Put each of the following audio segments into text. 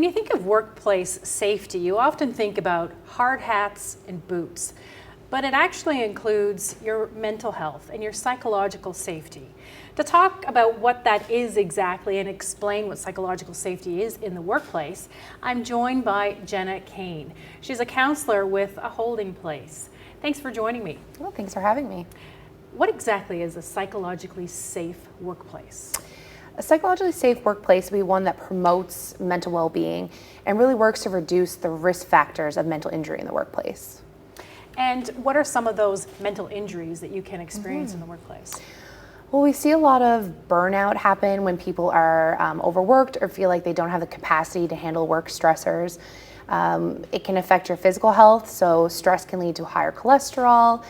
When you think of workplace safety, you often think about hard hats and boots, but it actually includes your mental health and your psychological safety. To talk about what that is exactly and explain what psychological safety is in the workplace, I'm joined by Jenna Kean. She's a counselor with a holding place. Thanks for joining me. Well, thanks for having me. What exactly is a psychologically safe workplace? A psychologically safe workplace would be one that promotes mental well-being and really works to reduce the risk factors of mental injury in the workplace. And what are some of those mental injuries that you can experience in the workplace? Well, we see a lot of burnout happen when people are overworked or feel like they don't have the capacity to handle work stressors. It can affect your physical health, so stress can lead to higher cholesterol,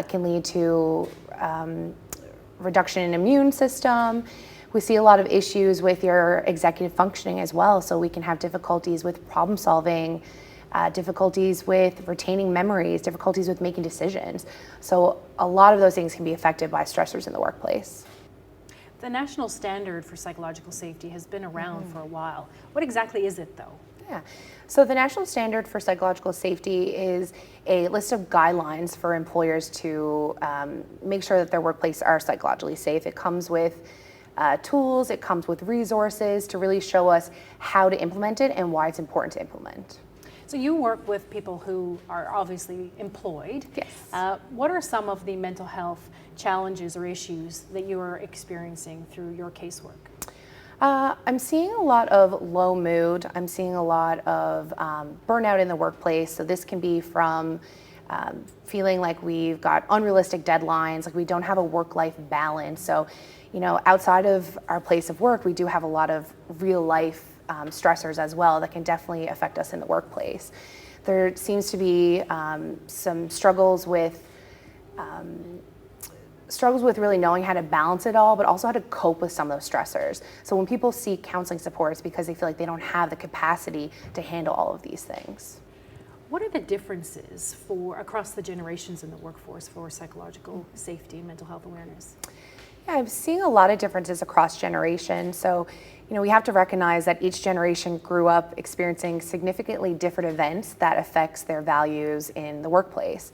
can lead to reduction in immune system. We see a lot of issues with your executive functioning as well, so we can have difficulties with problem solving, difficulties with retaining memories, difficulties with making decisions. So a lot of those things can be affected by stressors in the workplace. The national standard for psychological safety has been around for a while. What exactly is it though? Yeah, so the national standard for psychological safety is a list of guidelines for employers to make sure that their workplace are psychologically safe. It comes with tools, it comes with resources to really show us how to implement it and why it's important to implement. So you work with people who are obviously employed. Yes. What are some of the mental health challenges or issues that you are experiencing through your casework? I'm seeing a lot of low mood. I'm seeing a lot of burnout in the workplace. So this can be from feeling like we've got unrealistic deadlines, like we don't have a work-life balance. So, you know, outside of our place of work, we do have a lot of real life stressors as well that can definitely affect us in the workplace. There seems to be some struggles with really knowing how to balance it all, but also how to cope with some of those stressors. So when people seek counseling support, it's because they feel like they don't have the capacity to handle all of these things. What are the differences across the generations in the workforce for psychological safety and mental health awareness? Yeah, I'm seeing a lot of differences across generations. So, you know, we have to recognize that each generation grew up experiencing significantly different events that affects their values in the workplace.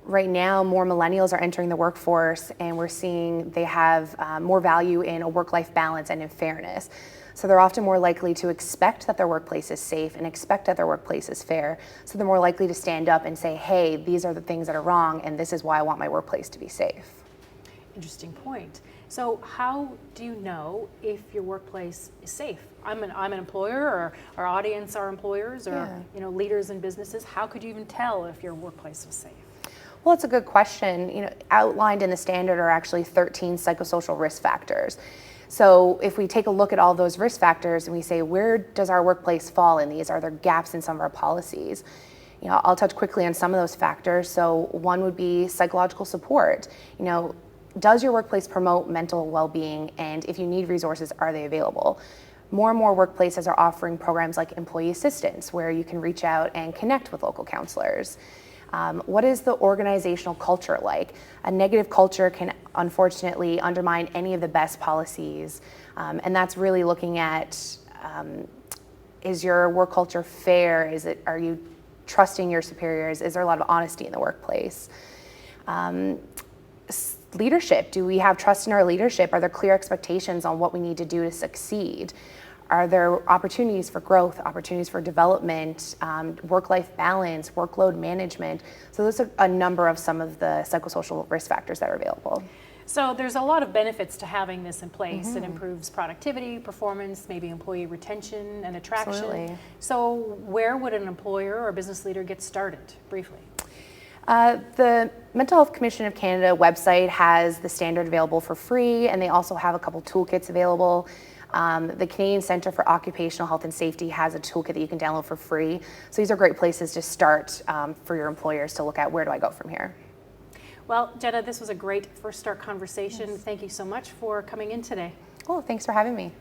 Right now, more millennials are entering the workforce, and we're seeing they have more value in a work-life balance and in fairness. So they're often more likely to expect that their workplace is safe and expect that their workplace is fair. So they're more likely to stand up and say, hey, these are the things that are wrong, and this is why I want my workplace to be safe. Interesting point. So how do you know if your workplace is safe? I'm an employer, or our audience are employers, or you know, leaders in businesses. How could you even tell if your workplace was safe? Well, it's a good question. You know, outlined in the standard are actually 13 psychosocial risk factors. So if we take a look at all those risk factors and we say, where does our workplace fall in these? Are there gaps in some of our policies? You know, I'll touch quickly on some of those factors. So one would be psychological support. You know, does your workplace promote mental well-being, and if you need resources, are they available? More and more workplaces are offering programs like employee assistance, where you can reach out and connect with local counselors. What is the organizational culture like? A negative culture can unfortunately undermine any of the best policies, and that's really looking at, is your work culture fair? Are you trusting your superiors? Is there a lot of honesty in the workplace? Leadership, do we have trust in our leadership? Are there clear expectations on what we need to do to succeed? Are there opportunities for growth, opportunities for development, work-life balance, workload management? So those are a number of some of the psychosocial risk factors that are available. So there's a lot of benefits to having this in place. It improves productivity, performance, maybe employee retention and attraction. Absolutely. So where would an employer or business leader get started, briefly? The Mental Health Commission of Canada website has the standard available for free, and they also have a couple toolkits available. The Canadian Centre for Occupational Health and Safety has a toolkit that you can download for free. So these are great places to start for your employers to look at, where do I go from here? Well, Jenna, this was a great first start conversation. Yes. Thank you so much for coming in today. Well, thanks for having me.